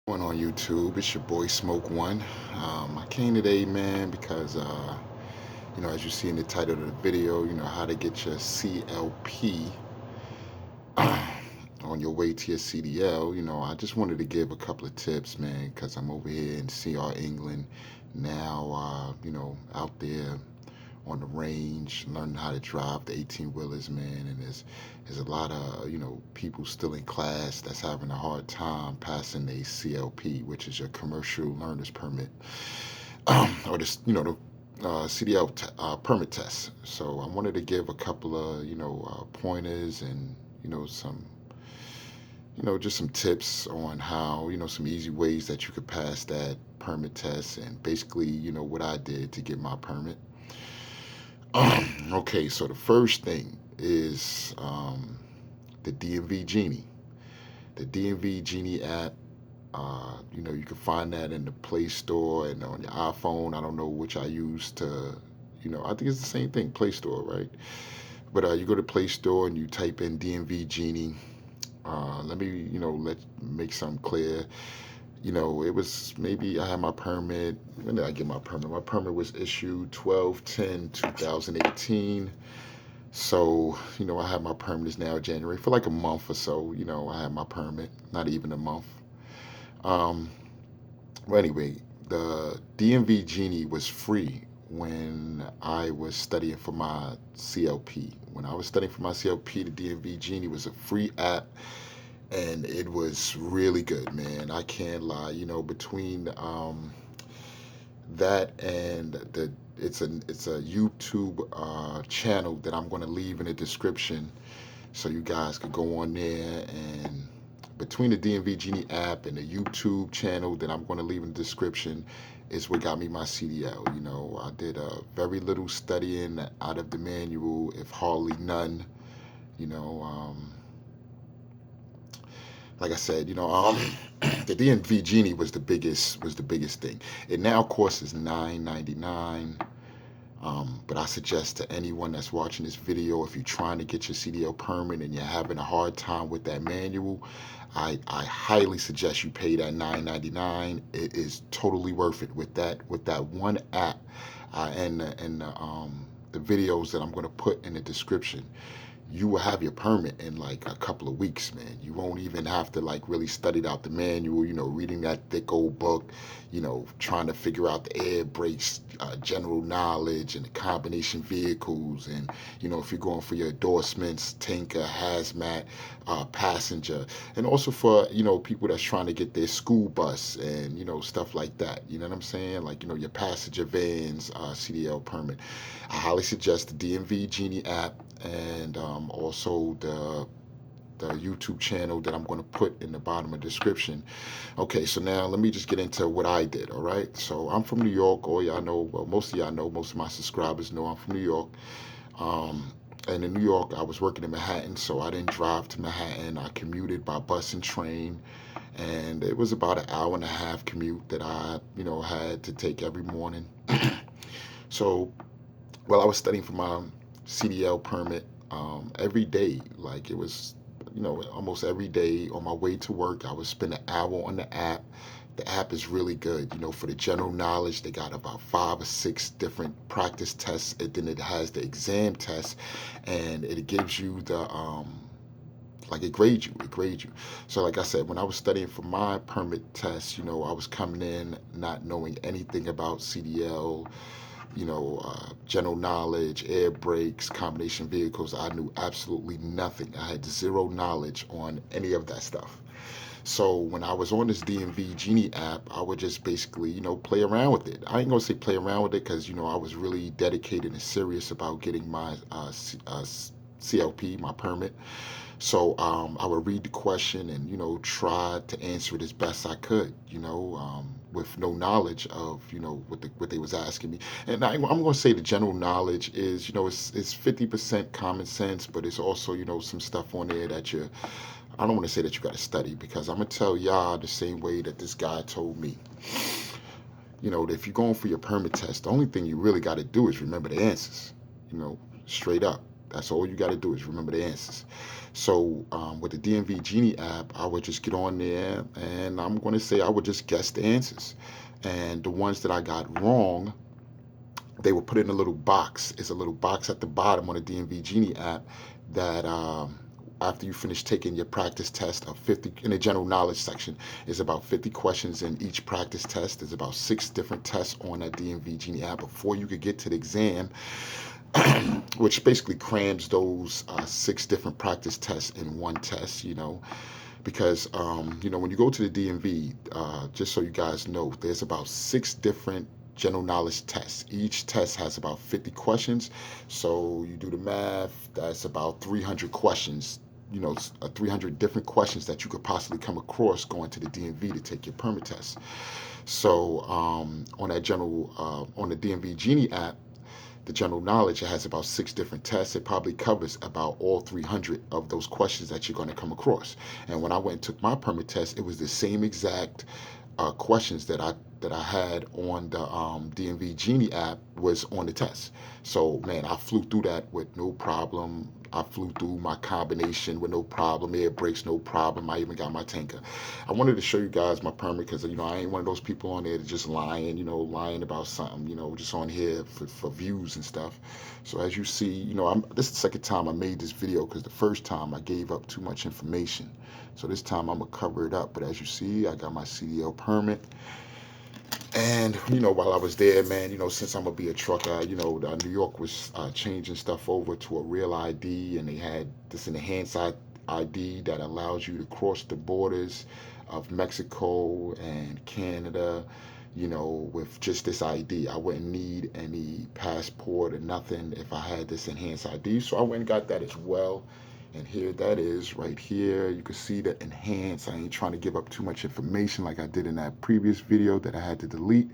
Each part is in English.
Going on YouTube, it's your boy Smoke One. I came today, man, because as you see in the title of the video, how to get your CLP on your way to your CDL. I just wanted to give a couple of tips, man, because I'm over here in CR England now. Out there on the range, learning how to drive the 18 wheelers, man. And there's a lot of people still in class that's having a hard time passing a CLP, which is your commercial learner's permit, or this the CDL permit test. So I wanted to give a couple of pointers and some just some tips on how some easy ways that you could pass that permit test, and basically what I did to get my permit. Okay, so the first thing is the DMV Genie. The DMV Genie app, you can find that in the Play Store and on your iPhone. I don't know which I use to, I think it's the same thing, Play Store, right? But you go to Play Store and you type in DMV Genie. Let me, make something clear. It was maybe I had my permit. When did I get my permit? My permit was issued 12/10/2018. So, I had my permit is now January for like a month or so. I had my permit, not even a month. Um, well, anyway, the DMV Genie was free when I was studying for my CLP. When I was studying for my CLP, the DMV Genie was a free app, and it was really good, man. I can't lie. Between that and it's a YouTube channel that I'm going to leave in the description, so you guys could go on there. And between the DMV Genie app and the YouTube channel that I'm going to leave in the description is what got me my CDL. I did very little studying out of the manual, if hardly none. You know, like I said, the DMV Genie was the biggest thing. It now costs $9.99. But I suggest to anyone that's watching this video, if you're trying to get your CDL permit and you're having a hard time with that manual, I highly suggest you pay that $9.99. It is totally worth it with that one app, and the videos that I'm going to put in the description. You will have your permit in like a couple of weeks, man. You won't even have to like really study out the manual, reading that thick old book, trying to figure out the air brakes, general knowledge, and the combination vehicles. And, if you're going for your endorsements, tanker, hazmat, passenger, and also for, people that's trying to get their school bus and, stuff like that. You know what I'm saying? Like, your passenger vans, CDL permit. I highly suggest the DMV Genie app, and also the YouTube channel that I'm going to put in the bottom of the description. Okay, so now let me just get into what I did. All right, so I'm from New York. All y'all know, well, most of y'all know, most of my subscribers know I'm from New York. And in New York, I was working in Manhattan, so I didn't drive to Manhattan. I commuted by bus and train, and it was about an hour and a half commute that I, had to take every morning. So while I was studying for my CDL permit, every day, like it was, almost every day on my way to work, I would spend an hour on the app. The app is really good, for the general knowledge. They got about 5 or 6 different practice tests, and then it has the exam test, and it gives you like it grades you. So like I said, when I was studying for my permit test, I was coming in not knowing anything about CDL, general knowledge, air brakes, combination vehicles. I knew absolutely nothing. I had zero knowledge on any of that stuff. So when I was on this DMV Genie app, I would just basically, play around with it. I ain't gonna say play around with it because, I was really dedicated and serious about getting my CLP, my permit. So I would read the question and try to answer it as best I could, with no knowledge of what they was asking me. And I'm going to say the general knowledge is it's 50% common sense, but it's also some stuff on there that I don't want to say that you got to study, because I'm gonna tell y'all the same way that this guy told me. If you're going for your permit test, the only thing you really got to do is remember the answers. Straight up. That's all you got to do is remember the answers. So with the DMV Genie app, I would just get on there, and I'm going to say I would just guess the answers. And the ones that I got wrong, they were put in a little box. It's a little box at the bottom on the DMV Genie app that after you finish taking your practice test of 50 in the general knowledge section, is about 50 questions in each practice test. There's about 6 different tests on that DMV Genie app before you could get to the exam, which basically crams those 6 different practice tests in one test, because when you go to the DMV, just so you guys know, there's about 6 different general knowledge tests. Each test has about 50 questions. So you do the math, that's about 300 questions, 300 different questions that you could possibly come across going to the DMV to take your permit test. So on the DMV Genie app, the general knowledge, it has about 6 different tests. It probably covers about all 300 of those questions that you're going to come across. And when I went and took my permit test, it was the same exact questions that I had on the DMV Genie app was on the test. So man, I flew through that with no problem. I flew through my combination with no problem. Air brakes, no problem. I even got my tanker. I wanted to show you guys my permit because I ain't one of those people on there that just lying, lying about something, just on here for views and stuff. So as you see, this is the second time I made this video because the first time I gave up too much information. So this time I'm gonna cover it up. But as you see, I got my CDL permit. And while I was there, man, since I'm gonna be a trucker, New York was changing stuff over to a real ID, and they had this enhanced ID that allows you to cross the borders of Mexico and Canada, with just this ID. I wouldn't need any passport or nothing if I had this enhanced ID. So I went and got that as well. And here that is right here. You can see the enhance. I ain't trying to give up too much information like I did in that previous video that I had to delete.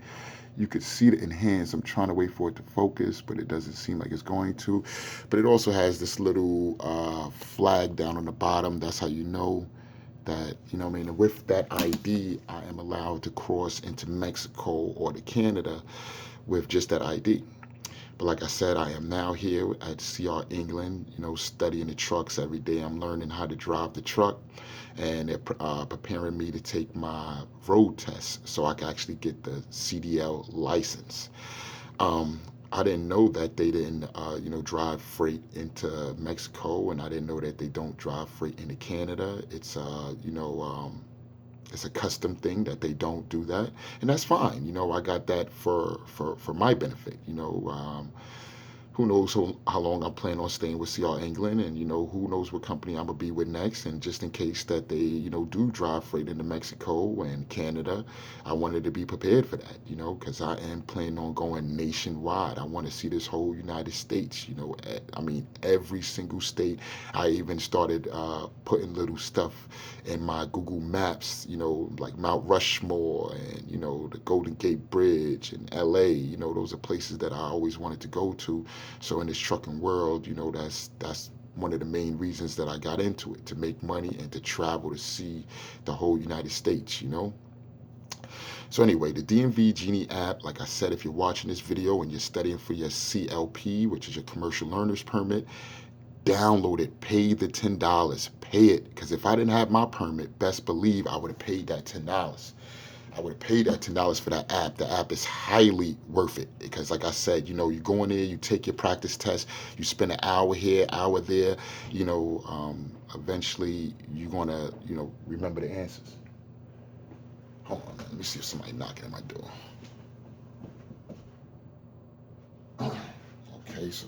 You could see the enhance. I'm trying to wait for it to focus, but it doesn't seem like it's going to. But it also has this little flag down on the bottom. That's how you know that, with that ID, I am allowed to cross into Mexico or to Canada with just that ID. But like I said, I am now here at CR England, studying the trucks every day. I'm learning how to drive the truck, and they're preparing me to take my road test so I can actually get the CDL license. I didn't know that they didn't, drive freight into Mexico, and I didn't know that they don't drive freight into Canada. It's, it's a custom thing that they don't do that, and that's fine. I got that for my benefit. Who knows how long I'm planning on staying with CR England, and who knows what company I'm gonna be with next. And just in case that they do drive freight into Mexico and Canada, I wanted to be prepared for that, because I am planning on going nationwide. I want to see this whole United States. I mean, every single state. I even started putting little stuff in my Google Maps, like Mount Rushmore and the Golden Gate Bridge and LA. Those are places that I always wanted to go to. So in this trucking world, that's one of the main reasons that I got into it, to make money and to travel to see the whole United States, So anyway, the DMV Genie app, like I said, if you're watching this video and you're studying for your CLP, which is your commercial learner's permit, download it, pay the $10, pay it. Because if I didn't have my permit, best believe I would have paid that $10. I would have paid that $10 for that app. The app is highly worth it because, like I said, you go in there, you take your practice test, you spend an hour here, hour there. Eventually you're gonna, remember the answers. Hold on, man. Let me see if somebody knocking at my door. Okay, so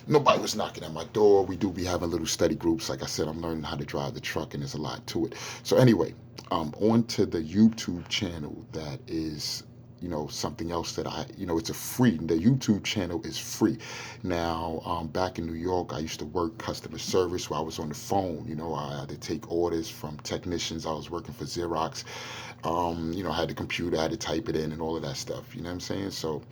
nobody was knocking at my door. We do be having little study groups. Like I said, I'm learning how to drive the truck, and there's a lot to it. So anyway, on to the YouTube channel that is, something else that it's a free. The YouTube channel is free. Now, back in New York, I used to work customer service where I was on the phone. I had to take orders from technicians. I was working for Xerox. I had the computer, I had to type it in and all of that stuff. You know what I'm saying? So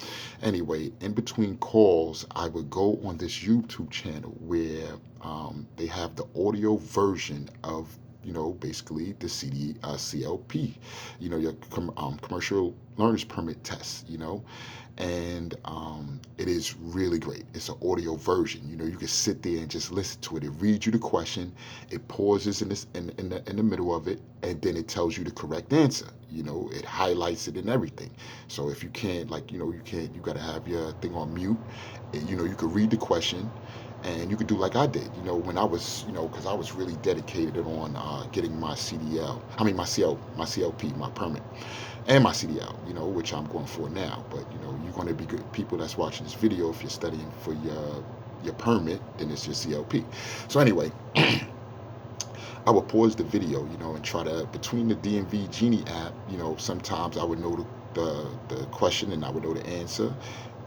anyway, in between calls, I would go on this YouTube channel where they have the audio version of basically the CLP, your commercial learner's permit test, and it is really great. It's an audio version. You can sit there and just listen to it. It reads you the question, it pauses in the middle of it, and then it tells you the correct answer. It highlights it and everything. So if you can't, you got to have your thing on mute. And, you could read the question, and you could do like I did. When I was, because I was really dedicated on getting my CDL. I mean my CLP, my permit, and my CDL, which I'm going for now. But you're going to be good people that's watching this video. If you're studying for your permit, then it's your CLP. So anyway, I would pause the video, and try to, between the DMV Genie app, sometimes I would know the question and I would know the answer,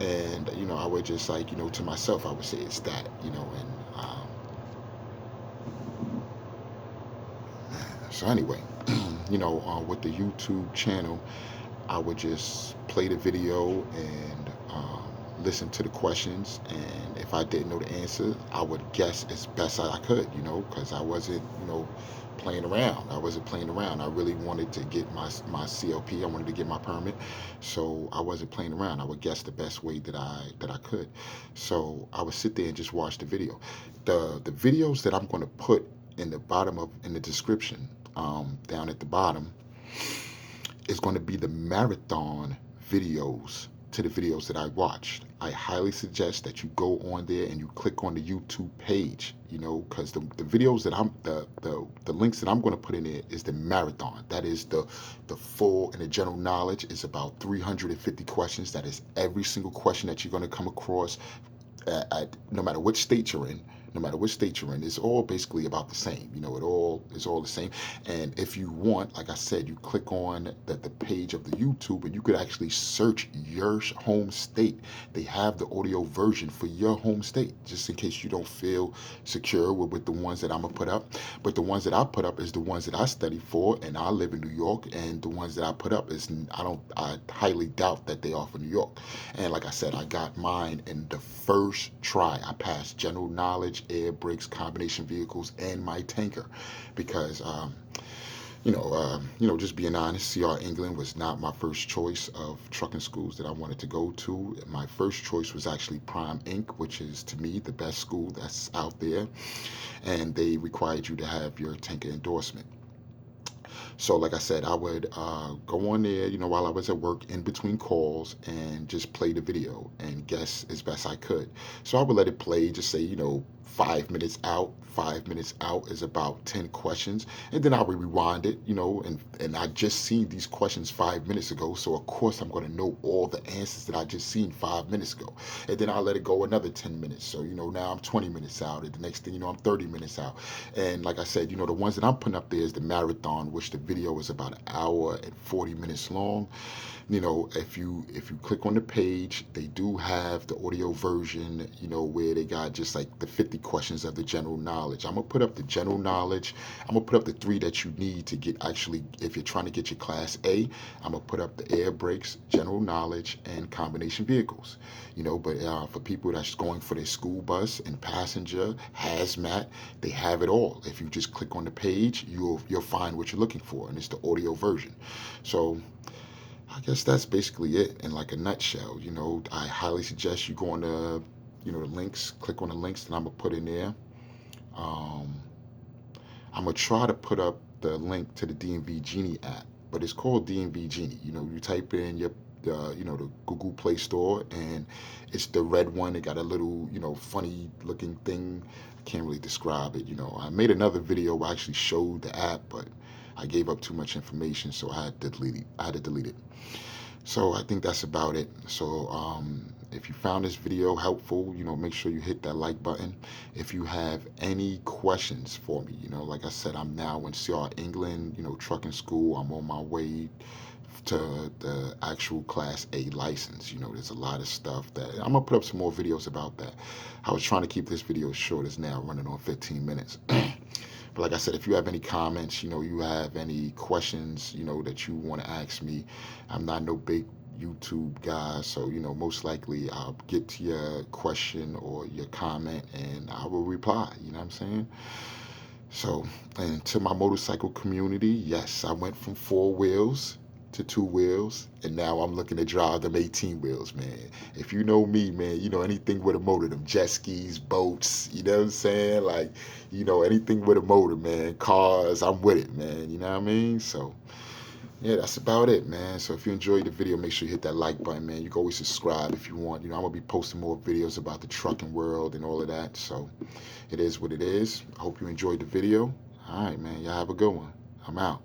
and I would just like, to myself, I would say it's that, and so anyway, with the YouTube channel, I would just play the video and listen to the questions. And if I didn't know the answer, I would guess as best I could, because I wasn't, playing around. I wasn't playing around. I really wanted to get my CLP. I wanted to get my permit, so I wasn't playing around. I would guess the best way that I could. So I would sit there and just watch the video. The videos that I'm going to put in the description, down at the bottom, is going to be the marathon videos to the videos that I watched. I highly suggest that you go on there and you click on the YouTube page, because the videos that the links that I'm going to put in there is the marathon. That is the full, and the general knowledge is about 350 questions. That is every single question that you're going to come across, no matter which state you're in. No matter which state you're in, it's all basically about the same. It all is all the same. And if you want, like I said, you click on the page of the YouTube, and you could actually search your home state. They have the audio version for your home state, just in case you don't feel secure with the ones that I'm gonna put up. But the ones that I put up is the ones that I study for, and I live in New York. And the ones that I put up is, I highly doubt that they are for New York. And like I said, I got mine in the first try. I passed general knowledge, air brakes, combination vehicles, and my tanker, because just being honest, CR England was not my first choice of trucking schools that I wanted to go to. My first choice was actually Prime Inc., which is, to me, the best school that's out there, and they required you to have your tanker endorsement. So, like I said, I would go on there, while I was at work in between calls, and just play the video and guess as best I could. So I would let it play, just say, 5 minutes out. 5 minutes out is about 10 questions. And then I would rewind it, and I just seen these questions 5 minutes ago. So, of course, I'm going to know all the answers that I just seen 5 minutes ago. And then I'll let it go another 10 minutes. So, now I'm 20 minutes out. And the next thing you know, I'm 30 minutes out. And like I said, the ones that I'm putting up there is the marathon, which the video is about an hour and 40 minutes long. If you click on the page, they do have the audio version, where they got just like the 50 questions of the general knowledge. I'm gonna put up the general knowledge. I'm gonna put up the 3 that you need to get, actually, if you're trying to get your class A. I'm gonna put up the air brakes, general knowledge, and combination vehicles. But for people that's going for their school bus and passenger, hazmat, they have it all. If you just click on the page, you'll find what you're looking for, and it's the audio version. So I guess that's basically it in like a nutshell. I highly suggest you go on the links, click on the links that I'm gonna put in there. Um, I'm gonna try to put up the link to the DMV Genie app, but it's called DMV Genie. You type in the Google Play Store, and it's the red one. It got a little, funny looking thing. I can't really describe it. I made another video where I actually showed the app, but I gave up too much information, so I had to delete it. So I think that's about it. So if you found this video helpful, make sure you hit that like button. If you have any questions for me, like I said, I'm now in CR England, trucking school. I'm on my way to the actual Class A license. There's a lot of stuff that I'm gonna put up some more videos about that. I was trying to keep this video short. It's now running on 15 minutes. But like I said, if you have any comments, you have any questions, that you want to ask me, I'm not no big YouTube guy, so most likely I'll get to your question or your comment, and I will reply. You know what I'm saying? So, and to my motorcycle community, yes, I went from 4 wheels to 2 wheels, and now I'm looking to drive them 18 wheels, man. If you know me, man, you know anything with a motor, them jet skis, boats, you know what I'm saying? Like, anything with a motor, man, cars, I'm with it, man. You know what I mean? So, yeah, that's about it, man. So if you enjoyed the video, make sure you hit that like button, man. You can always subscribe if you want. I'm gonna be posting more videos about the trucking world and all of that. So it is what it is. I hope you enjoyed the video. All right, man. Y'all have a good one. I'm out.